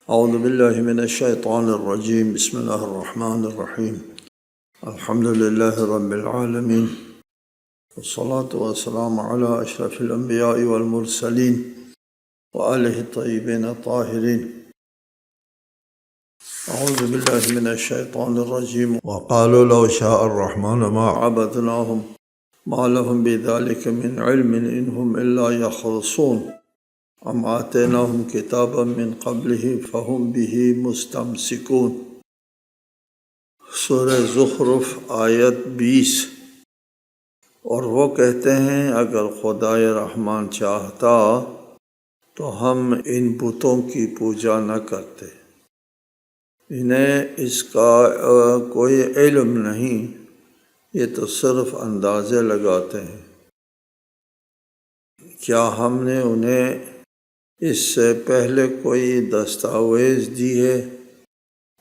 اعوذ باللہ من الشیطان الرجیم بسم اللہ الرحمن الرحیم الحمد للہ رب العالمین والصلاة والسلام علی اشرف الانبیاء والمرسلین وآلہ الطیبین الطاہرین. اعوذ باللہ من الشیطان الرجیم وقالوا لو شاء الرحمن ما عبدناهم ما لهم بذلك من علم انهم الا يخرصون ام آتیناہم کتابا من قبلہ فہم بہ مستمسکون. سورہ زخرف آیت 20. اور وہ کہتے ہیں اگر خدائے رحمان چاہتا تو ہم ان بتوں کی پوجا نہ کرتے. انہیں اس کا کوئی علم نہیں، یہ تو صرف اندازے لگاتے ہیں. کیا ہم نے انہیں اس سے پہلے کوئی دستاویز دی ہے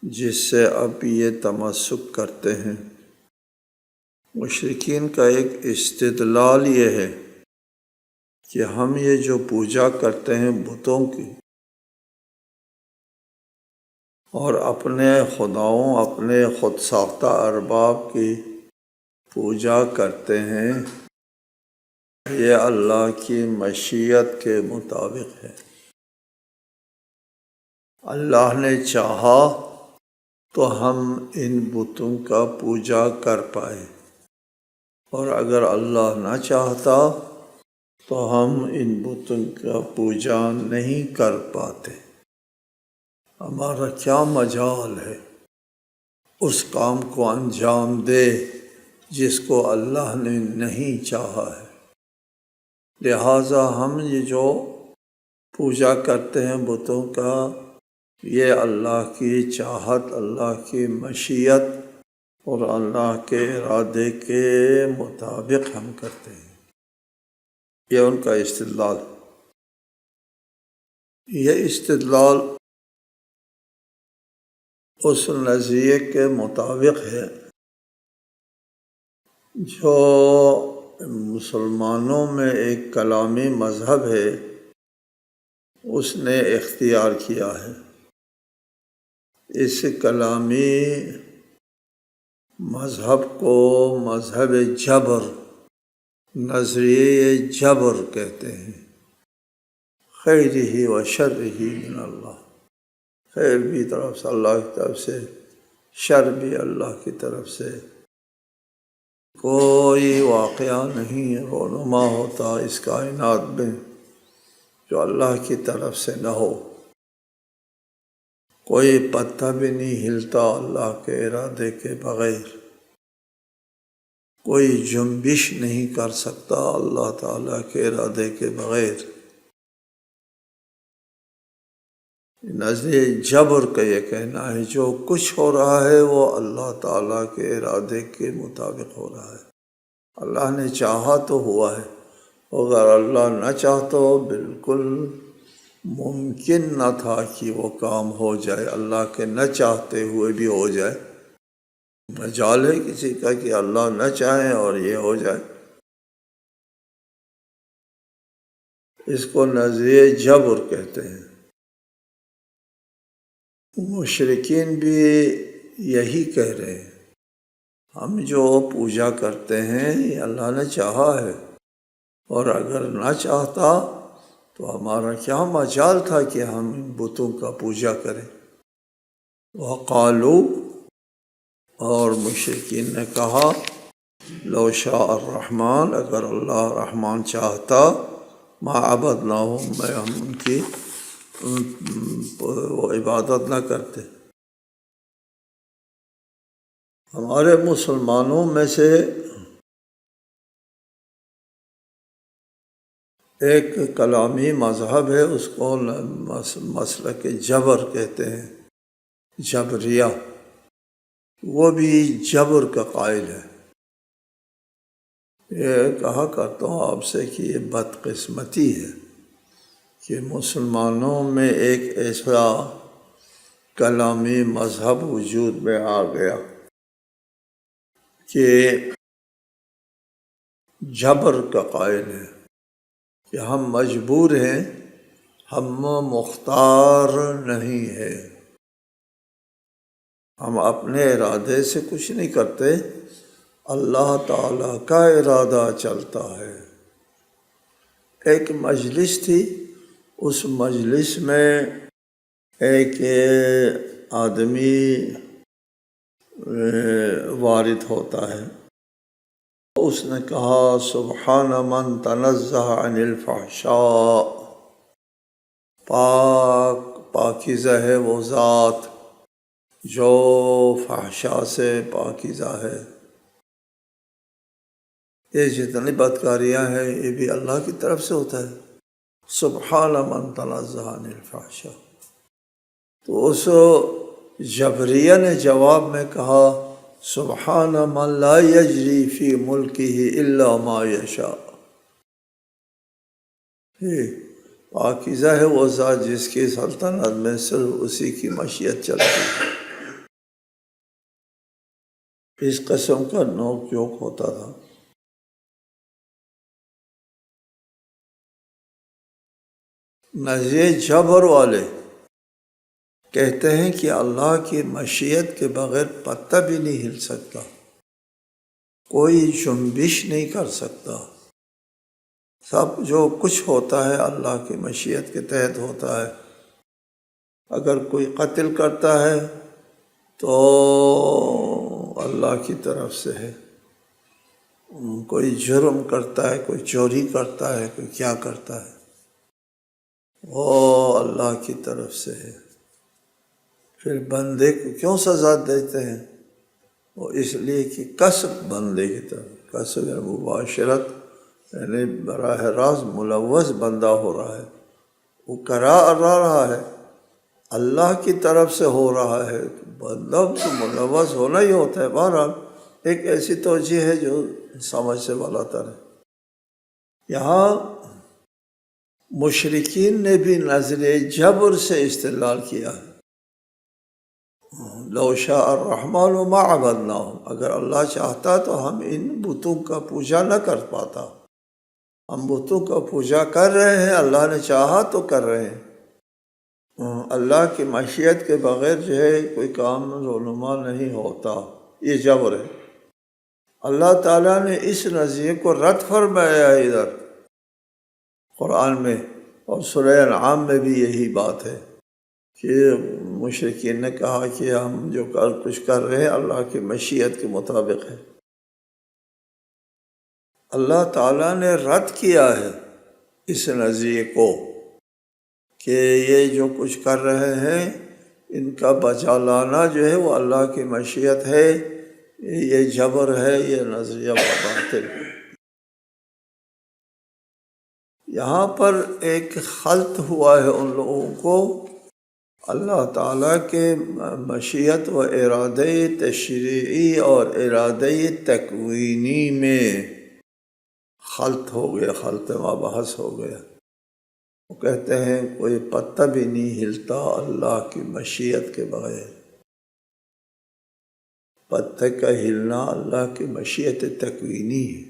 جس سے اب یہ تمسک کرتے ہیں؟ مشرکین کا ایک استدلال یہ ہے کہ ہم یہ جو پوجا کرتے ہیں بتوں کی اور اپنے خداؤں، اپنے خود ساختہ ارباب کی پوجا کرتے ہیں، یہ اللہ کی مشیت کے مطابق ہے. اللہ نے چاہا تو ہم ان بتوں کا پوجا کر پائے، اور اگر اللہ نہ چاہتا تو ہم ان بتوں کا پوجا نہیں کر پاتے. ہمارا کیا مجال ہے اس کام کو انجام دے جس کو اللہ نے نہیں چاہا ہے. لہٰذا ہم یہ جو پوجا کرتے ہیں بتوں کا، یہ اللہ کی چاہت، اللہ کی مشیت اور اللہ کے ارادے کے مطابق ہم کرتے ہیں. یہ ان کا استدلال. یہ استدلال اس نظریے کے مطابق ہے جو مسلمانوں میں ایک کلامی مذہب ہے، اس نے اختیار کیا ہے. اس کلامی مذہب کو مذہب جبر، نظریہ جبر کہتے ہیں. خیرہ و شرہ من اللہ، خیر بھی طرف سے اللہ کی طرف سے، شر بھی اللہ کی طرف سے. کوئی واقعہ نہیں رونما ہوتا اس کائنات میں جو اللہ کی طرف سے نہ ہو. کوئی پتا بھی نہیں ہلتا اللہ کے ارادے کے بغیر. کوئی جنبش نہیں کر سکتا اللہ تعالیٰ کے ارادے کے بغیر. نظریہ جبر کا یہ کہنا ہے جو کچھ ہو رہا ہے وہ اللہ تعالیٰ کے ارادے کے مطابق ہو رہا ہے. اللہ نے چاہا تو ہوا ہے، اگر اللہ نہ چاہتا بالکل ممکن نہ تھا کہ وہ کام ہو جائے. اللہ کے نہ چاہتے ہوئے بھی ہو جائے. مجال ہے کسی کا کہ اللہ نہ چاہیں اور یہ ہو جائے؟ اس کو نظریہ جبر کہتے ہیں. مشرکین بھی یہی کہہ رہے ہیں، ہم جو پوجا کرتے ہیں یہ اللہ نے چاہا ہے، اور اگر نہ چاہتا تو ہمارا کیا مجال تھا کہ ہم ان بتوں کا پوجا کریں. وقالو، اور مشرکین نے کہا، لو شاء الرحمن، اگر اللہ رحمان چاہتا، ما عبدناہم، میں ہم ان کی وہ عبادت نہ کرتے. ہمارے مسلمانوں میں سے ایک کلامی مذہب ہے، اس کو مسلک جبر کہتے ہیں، جبریہ. وہ بھی جبر کا قائل ہے. یہ کہا کرتا ہوں آپ سے کہ یہ بدقسمتی ہے کہ مسلمانوں میں ایک ایسا کلامی مذہب وجود میں آ گیا کہ جبر کا قائل ہے کہ ہم مجبور ہیں ہم مختار نہیں ہے، ہم اپنے ارادے سے کچھ نہیں کرتے، اللہ تعالیٰ کا ارادہ چلتا ہے۔ ایک مجلس تھی، اس مجلس میں ایک آدمی وارد ہوتا ہے، اس نے کہا سبحان من تنزہ عن الفحشاء، پاکیزہ ہے وہ ذات جو فحشاء سے پاکیزہ ہے۔ یہ جتنی بدکاریاں ہیں یہ بھی اللہ کی طرف سے ہوتا ہے، سبحان من تنزہ عن الفحشاء۔ تو اس جبریہ نے جواب میں کہا سبحان من لا یجری فی ملکہ الا ما یشاء، پاکیزہ ہے وہ ذات جس کی سلطنت میں صرف اسی کی مشیت چلتی ہے۔ اس قسم کا نوک جھوک ہوتا تھا۔ نظریہ جبر والے کہتے ہیں کہ اللہ کی مشیت کے بغیر پتہ بھی نہیں ہل سکتا، کوئی جنبش نہیں کر سکتا، سب جو کچھ ہوتا ہے اللہ کی مشیت کے تحت ہوتا ہے۔ اگر کوئی قتل کرتا ہے تو اللہ کی طرف سے ہے، کوئی جرم کرتا ہے، کوئی چوری کرتا ہے، کوئی کیا کرتا ہے، وہ اللہ کی طرف سے ہے۔ پھر بندے کو کیوں سزا دیتے ہیں؟ وہ اس لیے کہ کسب بندے کی طرف، کسب مباشرت یعنی براہ راست ملوث بندہ ہو رہا ہے، وہ کرا رہا ہے، اللہ کی طرف سے ہو رہا ہے، بندہ تو ملوث ہونا ہی ہوتا ہے۔ بہرحال ایک ایسی توجہ ہے جو سمجھ سے بالا تر ہے۔ یہاں مشرکین نے بھی نظر جبر سے استدلال کیا ہے، لو شاء الرحمن ما عبدناہم، اگر اللہ چاہتا تو ہم ان بتوں کا پوجا نہ کر پاتا، ہم بتوں کا پوجا کر رہے ہیں، اللہ نے چاہا تو کر رہے ہیں۔ اللہ کی مشیت کے بغیر جو ہے کوئی کام رونما نہیں ہوتا، یہ جبر ہے۔ اللہ تعالیٰ نے اس نظریے کو رد فرمایا ہے ادھر قرآن میں، اور سورہ انعام میں بھی یہی بات ہے کہ مشرکین نے کہا کہ ہم جو کچھ کر رہے ہیں اللہ کی مشیت کے مطابق ہے۔ اللہ تعالیٰ نے رد کیا ہے اس نظریے کو کہ یہ جو کچھ کر رہے ہیں ان کا بچا لانا جو ہے وہ اللہ کی مشیت ہے، یہ جبر ہے، یہ نظریہ باطل ہے۔ یہاں پر ایک خلط ہوا ہے ان لوگوں کو، اللہ تعالیٰ کے مشیت و ارادہ تشریعی اور ارادہ تکوینی میں خلط ہو گیا، خلط مباحث ہو گیا۔ وہ کہتے ہیں کوئی پتہ بھی نہیں ہلتا اللہ کی مشیت کے بغیر، پتہ کا ہلنا اللہ کی مشیت تکوینی ہے،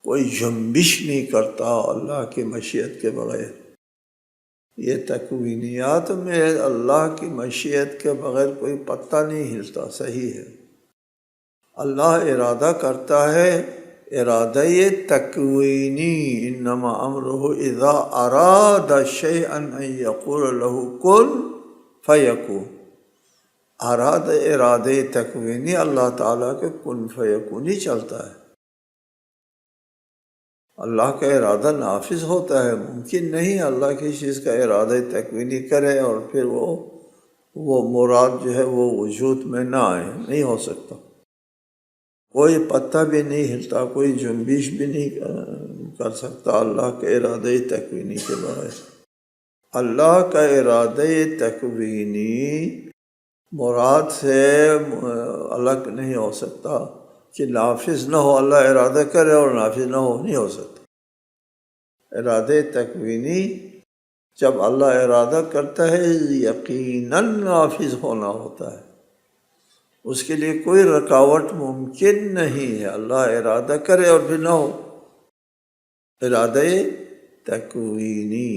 کوئی جنبش نہیں کرتا اللہ کی مشیت کے بغیر۔ یہ تکوینیات میں اللہ کی مشیت کے بغیر کوئی پتہ نہیں ہلتا، صحیح ہے۔ اللہ ارادہ کرتا ہے، ارادہ تکوینی، انما امرہ اذا اراد شیئا ان یقول له کن فیکون۔ ارادہ تکوینی اللہ تعالیٰ کے کن فیکون ہی چلتا ہے۔ اللہ کا ارادہ نافذ ہوتا ہے، ممکن نہیں اللہ کی چیز کا ارادہ تکوینی کرے اور پھر وہ مراد جو ہے وہ وجود میں نہ آئے، نہیں ہو سکتا۔ کوئی پتہ بھی نہیں ہلتا، کوئی جنبش بھی نہیں کر سکتا اللہ کے ارادہ تکوینی کے بغیر۔ اللہ کا ارادہ تکوینی مراد سے الگ نہیں ہو سکتا کہ نافذ نہ ہو، اللہ ارادہ کرے اور نافذ نہ ہو، نہیں ہو سکتا۔ ارادہ تکوینی جب اللہ ارادہ کرتا ہے یقیناً نافذ ہونا ہوتا ہے، اس کے لیے کوئی رکاوٹ ممکن نہیں ہے، اللہ ارادہ کرے اور پھر نہ ہو۔ ارادہ تکوینی،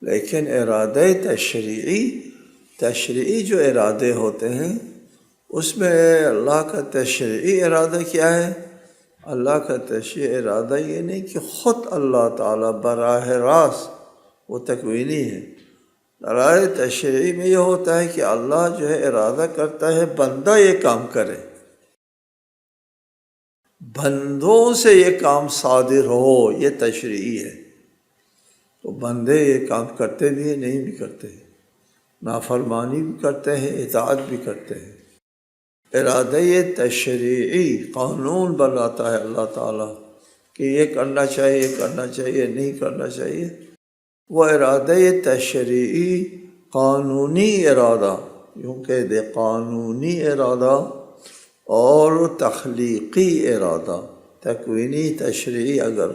لیکن ارادہ تشریعی جو ارادے ہوتے ہیں اس میں اللہ کا تشریعی ارادہ کیا ہے؟ اللہ کا تشریعی ارادہ یہ نہیں کہ خود اللہ تعالیٰ براہ راست، وہ تکوینی ہے۔ ارادہ تشریعی میں یہ ہوتا ہے کہ اللہ جو ہے ارادہ کرتا ہے بندہ یہ کام کرے، بندوں سے یہ کام صادر ہو، یہ تشریعی ہے۔ تو بندے یہ کام کرتے بھی ہیں، نہیں بھی کرتے ہیں، نافرمانی بھی کرتے ہیں، اطاعت بھی کرتے ہیں۔ ارادہ تشریعی قانون بناتا ہے اللہ تعالیٰ کہ یہ کرنا چاہیے، یہ کرنا چاہیے، نہیں کرنا چاہیے۔ وہ ارادہ تشریعی قانونی ارادہ، یوں کہہ دے قانونی ارادہ اور تخلیقی ارادہ۔ تکوینی تشریعی اگر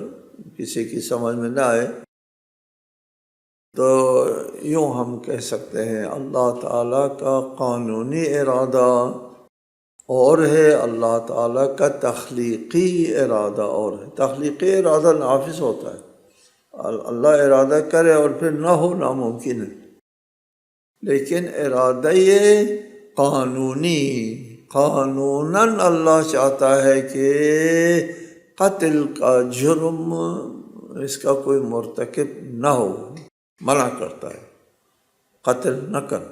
کسی کی سمجھ میں نہ آئے تو یوں ہم کہہ سکتے ہیں اللہ تعالیٰ کا قانونی ارادہ اور ہے، اللہ تعالیٰ کا تخلیقی ارادہ اور ہے۔ تخلیقی ارادہ نافذ ہوتا ہے، اللہ ارادہ کرے اور پھر نہ ہو، ناممکن ہے۔ لیکن ارادہ یہ قانونی، قانوناً اللہ چاہتا ہے کہ قتل کا جرم اس کا کوئی مرتکب نہ ہو، منع کرتا ہے قتل نہ کر،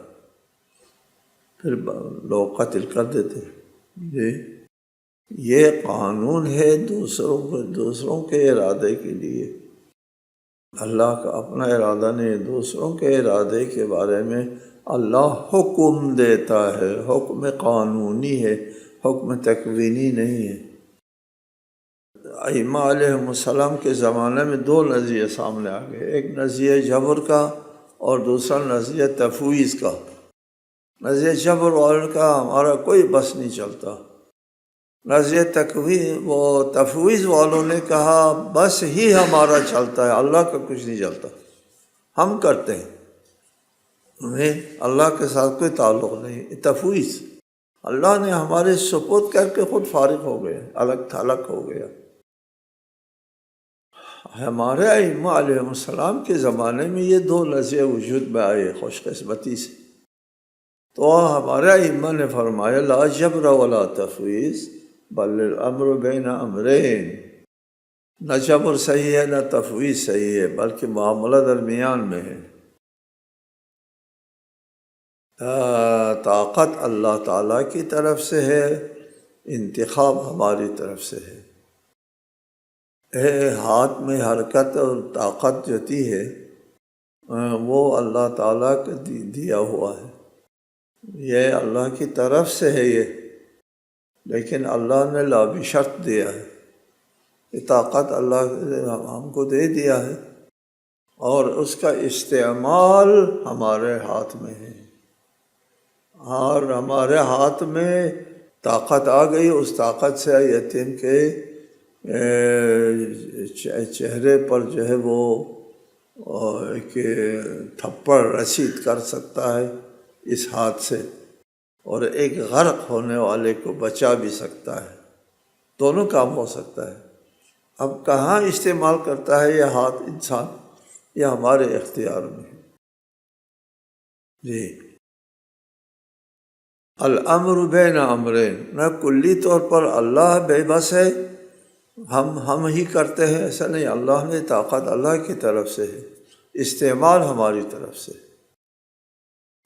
پھر لوگ قتل کر دیتے ہیں۔ یہ قانون ہے دوسروں کے ارادے کے لیے، اللہ کا اپنا ارادہ نہیں، دوسروں کے ارادے کے بارے میں اللہ حکم دیتا ہے، حکم قانونی ہے، حکم تکوینی نہیں ہے۔ ائمہ علیہ السلام کے زمانے میں دو نظریے سامنے آ گئے، ایک نظریہ جبر کا اور دوسرا نظریہ تفویض کا۔ نظریہ جبر والوں کا ہمارا کوئی بس نہیں چلتا، نظریہ تفویض والوں نے کہا بس ہی ہمارا چلتا ہے، اللہ کا کچھ نہیں چلتا، ہم کرتے ہیں، ہمیں اللہ کے ساتھ کوئی تعلق نہیں۔ تفویض، اللہ نے ہمارے سپرد کر کے خود فارغ ہو گیا، الگ تھلگ ہو گیا۔ ہمارے ائمہ علیہ السلام کے زمانے میں یہ دو نظریے وجود میں آئے خوش قسمتی سے، تو ہمارے ائمہ نے فرمایا لا جبر ولا تفویض بل الامر بین امرین، نہ جبر صحیح ہے نہ تفویض صحیح ہے، بلکہ معاملہ درمیان میں ہے۔ طاقت اللہ تعالیٰ کی طرف سے ہے، انتخاب ہماری طرف سے ہے۔ ہاتھ میں حرکت اور طاقت جوتی ہے وہ اللہ تعالیٰ کا دیا ہوا ہے، یہ اللہ کی طرف سے ہے یہ، لیکن اللہ نے لا بشرط دیا ہے، یہ طاقت اللہ نے ہم کو دے دیا ہے اور اس کا استعمال ہمارے ہاتھ میں ہے۔ اور ہمارے ہاتھ میں طاقت آ گئی، اس طاقت سے یتیم کے چہرے پر جو ہے وہ ایک تھپڑ رسید کر سکتا ہے اس ہاتھ سے، اور ایک غرق ہونے والے کو بچا بھی سکتا ہے، دونوں کام ہو سکتا ہے۔ اب کہاں استعمال کرتا ہے یہ ہاتھ انسان، یہ ہمارے اختیار میں ہے۔ جی، الامر بین امرین، نہ کلی طور پر اللہ بے بس ہے، ہم ہی کرتے ہیں، ایسا نہیں، اللہ نے طاقت اللہ کی طرف سے ہے، استعمال ہماری طرف سے۔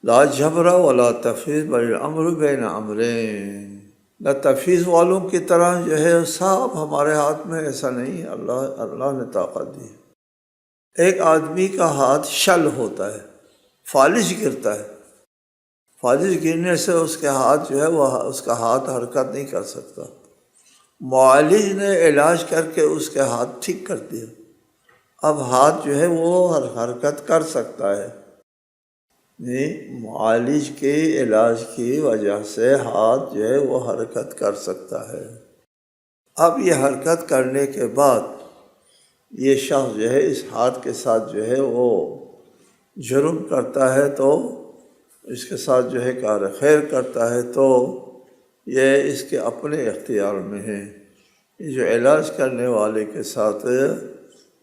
لا جبر ولا تفویض بل الامر بین امرین، نہ تفویض والوں کی طرح جو ہے سب ہمارے ہاتھ میں، ایسا نہیں، اللہ نے طاقت دی ہے۔ ایک آدمی کا ہاتھ شل ہوتا ہے، فالج گرتا ہے، فالج گرنے سے اس کے ہاتھ جو ہے وہ اس کا ہاتھ حرکت نہیں کر سکتا، معالج نے علاج کر کے اس کے ہاتھ ٹھیک کر دیا، اب ہاتھ جو ہے وہ حرکت کر سکتا ہے۔ معالج کے علاج کی وجہ سے ہاتھ جو ہے وہ حرکت کر سکتا ہے۔ اب یہ حرکت کرنے کے بعد یہ شخص جو ہے اس ہاتھ کے ساتھ جو ہے وہ جرم کرتا ہے تو اس کے ساتھ جو ہے کار خیر کرتا ہے تو یہ اس کے اپنے اختیار میں ہے۔ یہ جو علاج کرنے والے کے ساتھ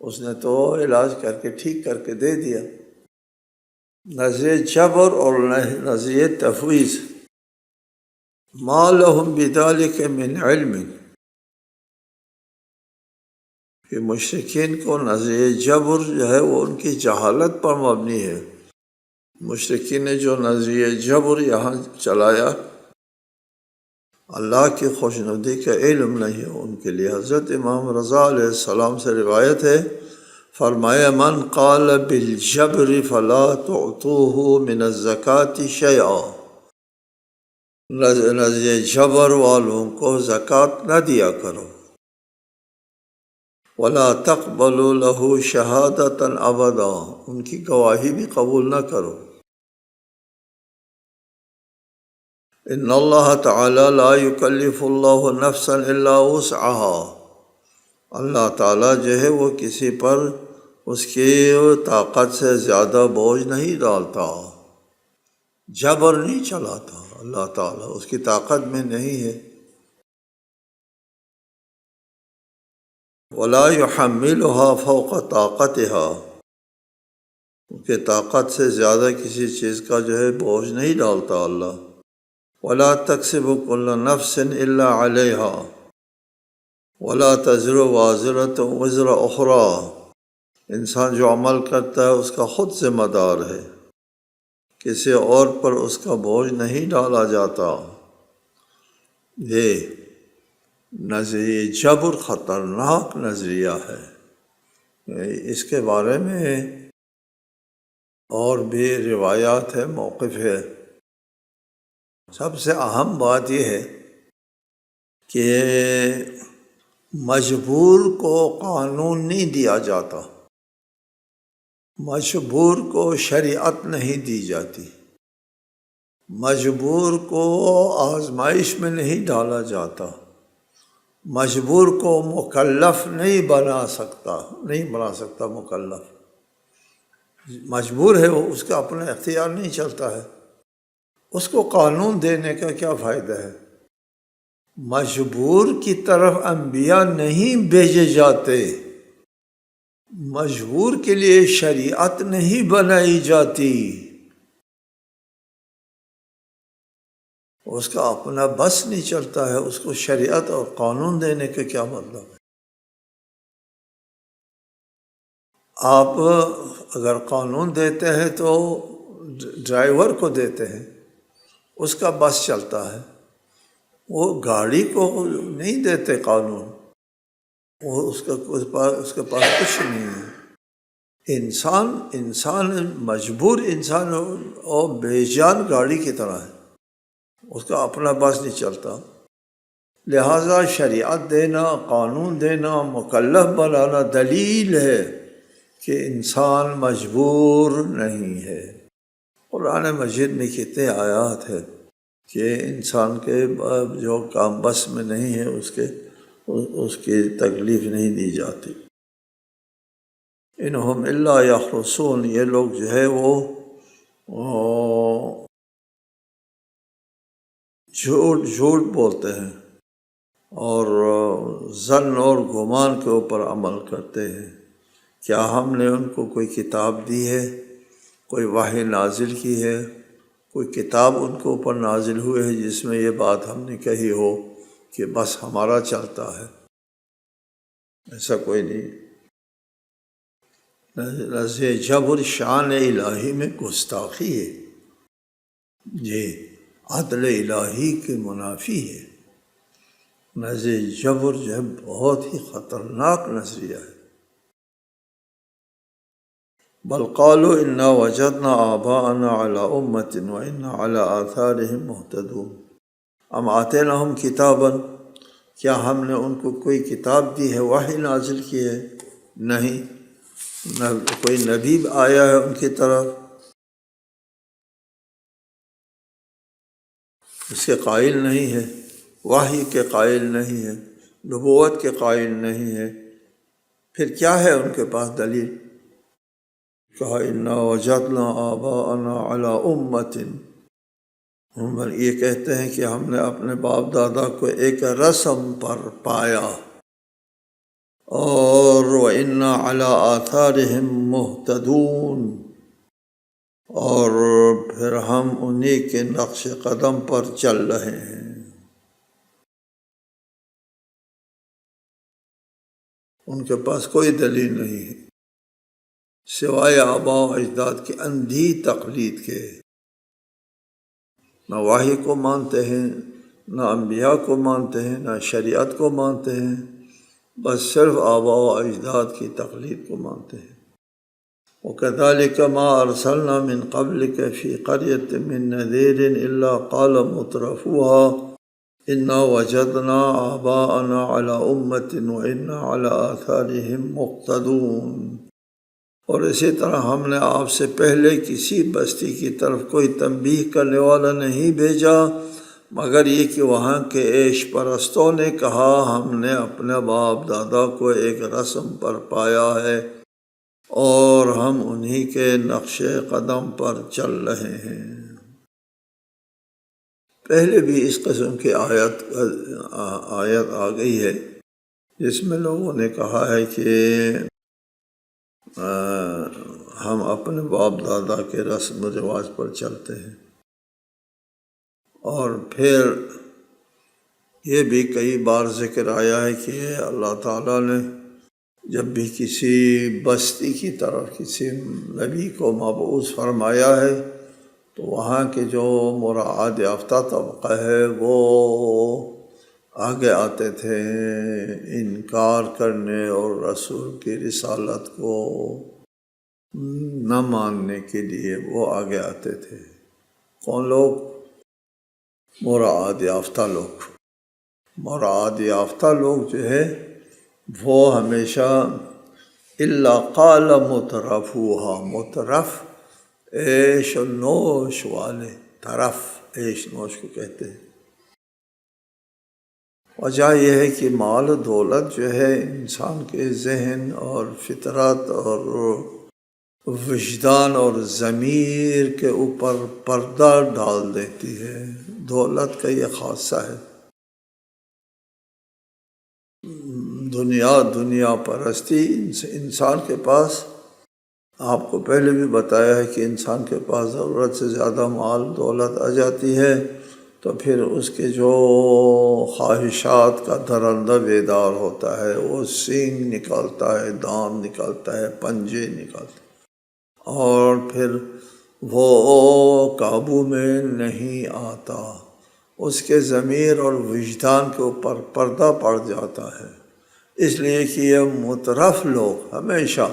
اس نے تو علاج کر کے ٹھیک کر کے دے دیا۔ نظر جبر اور نظر تفویض، ما لہم بذالک من علم، کہ مشرکین کو نظر جبر جو ہے وہ ان کی جہالت پر مبنی ہے۔ مشرکین نے جو نظر جبر یہاں چلایا، اللہ کی خوشنودی کا علم نہیں ہے ان کے لیے۔ حضرت امام رضا علیہ السلام سے روایت ہے، فرمایا من قال بالجبر فلا تعطوه من الزکاة شیئا، نظر جبر والوں کو زکوٰۃ نہ دیا کرو، ولا تقبلوا له شہادۃ ابدا، ان کی گواہی بھی قبول نہ کرو۔ ان اللہ تعالی لا یکلف اللہ نفسا الا وسعها، اللہ تعالیٰ جو ہے وہ کسی پر اس کی طاقت سے زیادہ بوجھ نہیں ڈالتا، جبر نہیں چلاتا اللہ تعالیٰ، اس کی طاقت میں نہیں ہے۔ ولا يحملها فوق طاقتها، ان کی طاقت سے زیادہ کسی چیز کا جو ہے بوجھ نہیں ڈالتا اللہ۔ ولا تکسب كل نفس الا عليها ولا تزر وازرة وزر اخرى، انسان جو عمل کرتا ہے اس کا خود ذمہ دار ہے، کسی اور پر اس کا بوجھ نہیں ڈالا جاتا۔ یہ نظریہ جبر خطرناک نظریہ ہے، اس کے بارے میں اور بھی روایات ہے، موقف ہے۔ سب سے اہم بات یہ ہے کہ مجبور کو قانون نہیں دیا جاتا، مجبور کو شریعت نہیں دی جاتی، مجبور کو آزمائش میں نہیں ڈالا جاتا، مجبور کو مکلف نہیں بنا سکتا مکلف۔ مجبور ہے وہ، اس کا اپنا اختیار نہیں چلتا ہے، اس کو قانون دینے کا کیا فائدہ ہے؟ مجبور کی طرف انبیاء نہیں بھیجے جاتے، مجبور کے لیے شریعت نہیں بنائی جاتی، اس کا اپنا بس نہیں چلتا ہے، اس کو شریعت اور قانون دینے کا کیا مطلب ہے؟ آپ اگر قانون دیتے ہیں تو ڈرائیور کو دیتے ہیں، اس کا بس چلتا ہے، وہ گاڑی کو نہیں دیتے قانون، وہ اس کے پاس کچھ نہیں ہے۔ انسان مجبور انسان اور بے جان گاڑی کی طرح ہے، اس کا اپنا بس نہیں چلتا۔ لہٰذا شریعت دینا، قانون دینا، مکلف بنانا دلیل ہے کہ انسان مجبور نہیں ہے۔ قرآن مجید میں کتنے آیات ہے کہ انسان کے جو کام بس میں نہیں ہے اس کی تکلیف نہیں دی جاتی۔ انہم الا یخرصون، یہ لوگ جو ہے وہ جھوٹ بولتے ہیں اور ظن اور گمان کے اوپر عمل کرتے ہیں۔ کیا ہم نے ان کو کوئی کتاب دی ہے، کوئی وحی نازل کی ہے، کوئی کتاب ان کے اوپر نازل ہوئے ہے جس میں یہ بات ہم نے کہی ہو کہ بس ہمارا چلتا ہے؟ ایسا کوئی نہیں۔ نظر جبر شان الہی میں گستاخی ہے، یہ عدل الہی کے منافی ہے۔ نظر جبر جو ہے بہت ہی خطرناک نظریہ ہے۔ بل قالوا انا وجدنا آباءنا على امة وانا على آثارهم مهتدون ام آتیناہم کتابا، کیا ہم نے ان کو کوئی کتاب دی ہے، وحی نازل کی ہے؟ نہیں، نہ کوئی نبی آیا ہے ان کی طرف، اس کے قائل نہیں ہے، وحی کے قائل نہیں ہے، نبوت کے قائل نہیں ہے، پھر کیا ہے ان کے پاس دلیل؟ کہا انا وجدنا آباءنا علی امۃ، ہم یہ کہتے ہیں کہ ہم نے اپنے باپ دادا کو ایک رسم پر پایا، اور وَإِنَّا عَلَىٰ آثَارِهِمْ مُهْتَدُونَ، اور پھر ہم انہی کے نقش قدم پر چل رہے ہیں۔ ان کے پاس کوئی دلیل نہیں ہے سوائے آباء و اجداد کی اندھی تقلید کے۔ نہ وحی کو مانتے ہیں، نہ انبیاء کو مانتے ہیں، نہ شریعت کو مانتے ہیں، بس صرف آباء و اجداد کی تقلید کو مانتے ہیں۔ وَكَذَلِكَ مَا أَرْسَلْنَا مِن قَبْلِكَ فِي قَرْيَةٍ مِّن نَذِيرٍ إِلَّا قَالَ مُتْرَفُوهَا إِنَّا وَجَدْنَا آبَاءَنَا عَلَىٰ أُمَّةٍ وَإِنَّا عَلَىٰ آثَارِهِمْ مُقْتَدُونَ۔ اور اسی طرح ہم نے آپ سے پہلے کسی بستی کی طرف کوئی تنبیہ کرنے والا نہیں بھیجا مگر یہ کہ وہاں کے عیش پرستوں نے کہا ہم نے اپنے باپ دادا کو ایک رسم پر پایا ہے اور ہم انہی کے نقش قدم پر چل رہے ہیں۔ پہلے بھی اس قسم کی آیت آ گئی ہے جس میں لوگوں نے کہا ہے کہ ہم اپنے باپ دادا کے رسم و رواج پر چلتے ہیں، اور پھر یہ بھی کئی بار ذکر آیا ہے کہ اللہ تعالیٰ نے جب بھی کسی بستی کی طرف کسی نبی کو مبعوث فرمایا ہے تو وہاں کے جو مراعات یافتہ طبقہ ہے وہ آگے آتے تھے انکار کرنے اور رسول کی رسالت کو نہ ماننے کے لیے، وہ آگے آتے تھے۔ کون لوگ؟ مراعات یافتہ لوگ۔ مراعات یافتہ لوگ جو ہے وہ ہمیشہ الا قال مترفوها، مترف عیش و نوش والے، طرف عیش نوش کو کہتے ہیں۔ وجہ یہ ہے کہ مال و دولت جو ہے انسان کے ذہن اور فطرت اور وجدان اور ضمیر کے اوپر پردہ ڈال دیتی ہے۔ دولت کا یہ خاصہ ہے۔ دنیا پرستی انسان کے پاس، آپ کو پہلے بھی بتایا ہے کہ انسان کے پاس ضرورت سے زیادہ مال دولت آ جاتی ہے تو پھر اس کے جو خواہشات کا درندہ بیدار ہوتا ہے، وہ سینگ نکالتا ہے، دان نکالتا ہے، پنجے نکالتا ہے، اور پھر وہ قابو میں نہیں آتا، اس کے ضمیر اور وجدان کے اوپر پردہ پڑ جاتا ہے۔ اس لیے کہ یہ مترف لوگ ہمیشہ،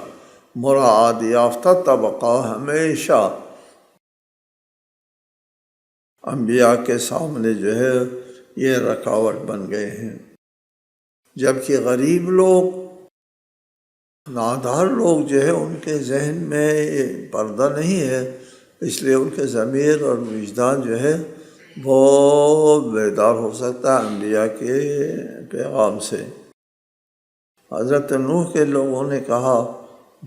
مراعات یافتہ طبقہ ہمیشہ انبیاء کے سامنے جو ہے یہ رکاوٹ بن گئے ہیں، جبکہ غریب لوگ، نادار لوگ جو ہے ان کے ذہن میں یہ پردہ نہیں ہے، اس لیے ان کے ضمیر اور وجدان جو ہے وہ بیدار ہو سکتا ہے انبیاء کے پیغام سے۔ حضرت نوح کے لوگوں نے کہا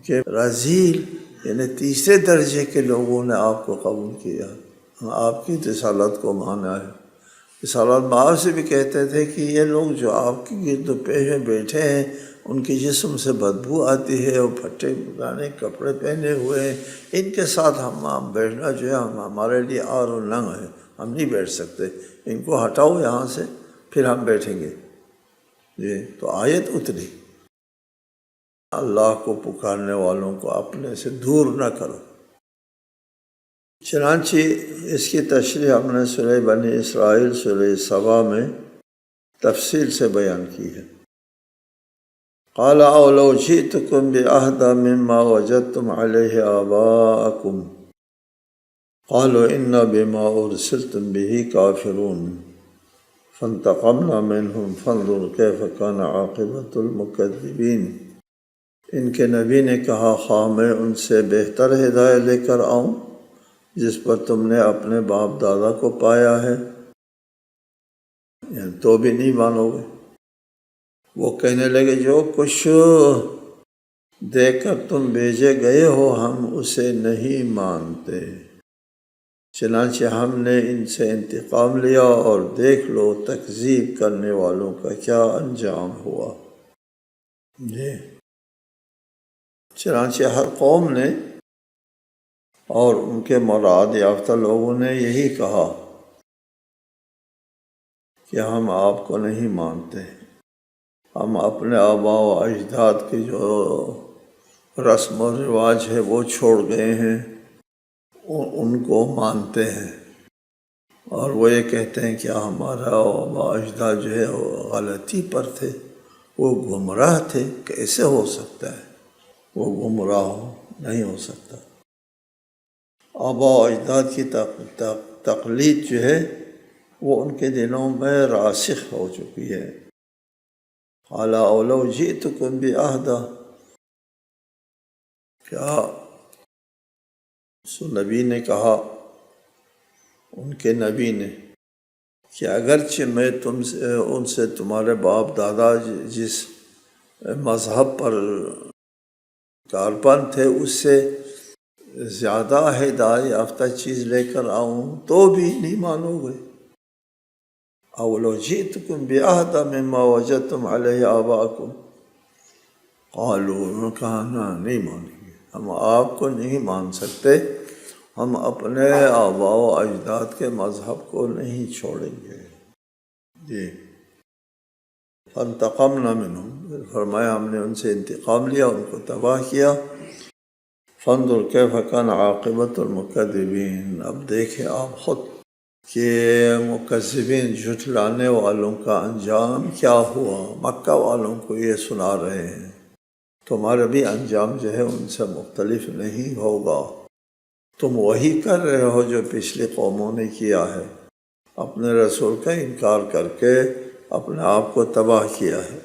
کہ رذیل، یعنی تیسرے درجے کے لوگوں نے آپ کو قبول کیا، آپ کی رسالت کو مانا ہے۔ رسالت مآب سے بھی کہتے تھے کہ یہ لوگ جو آپ کے گرد و پیش میں بیٹھے ہیں ان کے جسم سے بدبو آتی ہے، وہ پھٹے پرانے کپڑے پہنے ہوئے ہیں، ان کے ساتھ ہم بیٹھنا جو ہے ہمارے لیے آر و ننگ ہے، ہم نہیں بیٹھ سکتے، ان کو ہٹاؤ یہاں سے پھر ہم بیٹھیں گے۔ جی تو آیت اتری، اللہ کو پکارنے والوں کو اپنے سے دور نہ کرو۔ چنانچہ اس کی تشریح ہم نے سورہ بنی اسرائیل سورہ سبا میں تفصیل سے بیان کی ہے۔ قال اولو جئتکم بأہدی مما وجدتم علیہ آباءکم قالوا انا بما ارسلتم به کافرون فانتقمنا منهم فانظر کیف کان عاقبۃ المکذبین۔ ان کے نبی نے کہا خواہ میں ان سے بہتر ہدایت لے کر آؤں جس پر تم نے اپنے باپ دادا کو پایا ہے، یعنی تو بھی نہیں مانو گے۔ وہ کہنے لگے جو کچھ دے کر تم بھیجے گئے ہو ہم اسے نہیں مانتے، چنانچہ ہم نے ان سے انتقام لیا اور دیکھ لو تکذیب کرنے والوں کا کیا انجام ہوا۔ جی، چنانچہ ہر قوم نے اور ان کے مراد یافتہ لوگوں نے یہی کہا کہ ہم آپ کو نہیں مانتے، ہم اپنے آباء و اجداد کے جو رسم و رواج ہے وہ چھوڑ گئے ہیں، ان کو مانتے ہیں، اور وہ یہ کہتے ہیں کہ ہمارا آباء و اجداد جو ہے وہ غلطی پر تھے، وہ گمراہ تھے، کیسے ہو سکتا ہے وہ گمراہ نہیں ہو سکتا۔ آباء و اجداد کی تقلید جو ہے وہ ان کے دلوں میں راسخ ہو چکی ہے۔ قال اولو جئتکم بأہدی، کیا سو نبی نے کہا، ان کے نبی نے، کہ اگرچہ میں ان سے تمہارے باپ دادا جس مذہب پر کاربند تھے اس سے زیادہ ہدایت یافتہ چیز لے کر آؤں تو بھی نہیں مانو گے۔ اولو جئتکم بأہدی مما وجدتم علیہ آباءکم، قالوا، انہوں نے کہا نہیں مانیں گے، ہم آپ کو نہیں مان سکتے، ہم اپنے آباء و اجداد کے مذہب کو نہیں چھوڑیں گے۔ جی، فانتقمنا منہم، فرمایا ہم نے ان سے انتقام لیا، ان کو تباہ کیا۔ فانظر کیف کان عاقبۃ المکذبین، اب دیکھیں آپ خود کہ مکذبین جھٹلانے والوں کا انجام کیا ہوا۔ مکہ والوں کو یہ سنا رہے ہیں تمہارا بھی انجام جو ہے ان سے مختلف نہیں ہوگا، تم وہی کر رہے ہو جو پچھلی قوموں نے کیا ہے، اپنے رسول کا انکار کر کے اپنے آپ کو تباہ کیا ہے۔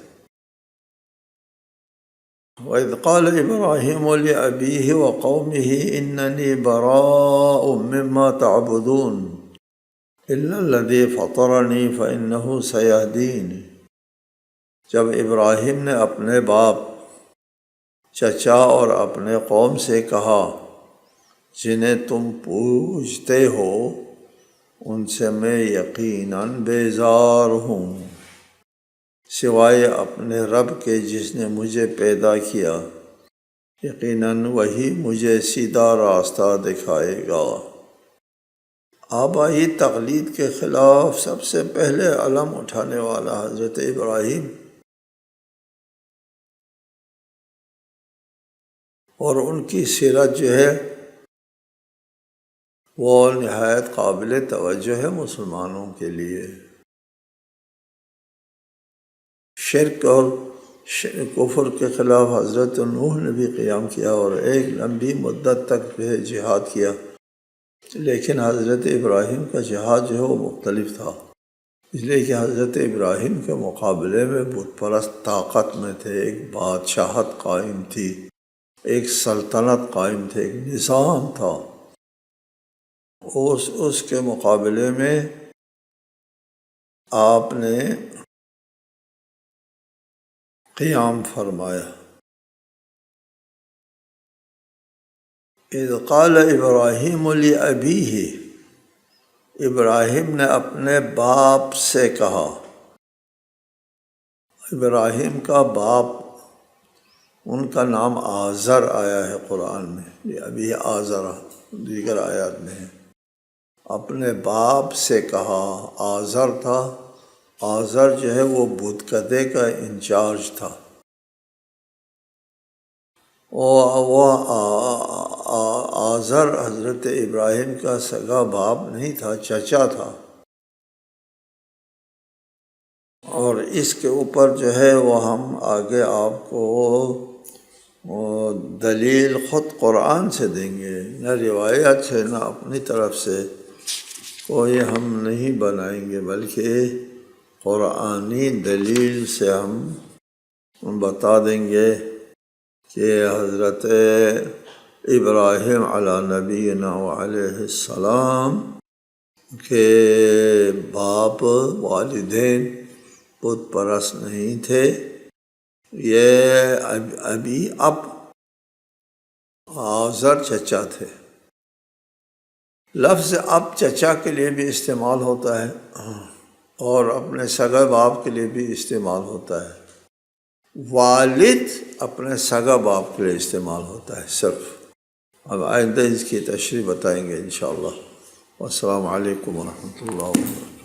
وَإِذْ قَالَ إِبْرَاهِيمُ لِأَبِيهِ وَقَوْمِهِ إِنَّنِي بَرَاءٌ مِّمَّا تَعْبُدُونَ إِلَّا الَّذِي فَطَرَنِي فَإِنَّهُ سَيَهْدِينِ، جب ابراہیم نے اپنے باپ، چچا اور اپنے قوم سے کہا جنہیں تم پوجتے ہو ان سے میں یقیناً بیزار ہوں، سوائے اپنے رب کے جس نے مجھے پیدا کیا، یقیناً وہی مجھے سیدھا راستہ دکھائے گا۔ آبائی تقلید کے خلاف سب سے پہلے علم اٹھانے والا حضرت ابراہیم، اور ان کی سیرت جو ہے وہ نہایت قابل توجہ ہے مسلمانوں کے لیے۔ شرک اور کفر کے خلاف حضرت نوح نے بھی قیام کیا اور ایک لمبی مدت تک جہاد کیا، لیکن حضرت ابراہیم کا جہاد جو ہے وہ مختلف تھا، اس لیے کہ حضرت ابراہیم کے مقابلے میں بت پرست طاقت میں تھے، ایک بادشاہت قائم تھی، ایک سلطنت قائم تھی، ایک نظام تھا، اس کے مقابلے میں آپ نے قیام فرمایا۔ اذ قال ابراہیم لابیہ، ابراہیم نے اپنے باپ سے کہا، ابراہیم کا باپ، ان کا نام آزر آیا ہے قرآن میں، ابھی آزر دیگر آیات میں ہے، اپنے باپ سے کہا، آزر تھا، آزر جو ہے وہ بت کدے کا انچارج تھا، وہ آزر حضرت ابراہیم کا سگا باپ نہیں تھا، چچا تھا، اور اس کے اوپر جو ہے وہ ہم آگے آپ کو دلیل خود قرآن سے دیں گے، نہ روایت سے نہ اپنی طرف سے کوئی ہم نہیں بنائیں گے، بلکہ قرآنی دلیل سے ہم بتا دیں گے کہ حضرت ابراہیم علی نبینا علیہ السلام کے باپ والدین بت پرست نہیں تھے، یہ ابھی اب آزر چچا تھے۔ لفظ اب چچا کے لیے بھی استعمال ہوتا ہے اور اپنے سگے باپ کے لیے بھی استعمال ہوتا ہے، والد اپنے سگا باپ کے لیے استعمال ہوتا ہے صرف. اب آئندہ اس کی تشریح بتائیں گے انشاءاللہ. والسلام علیکم ورحمۃ اللہ وبرکاتہ.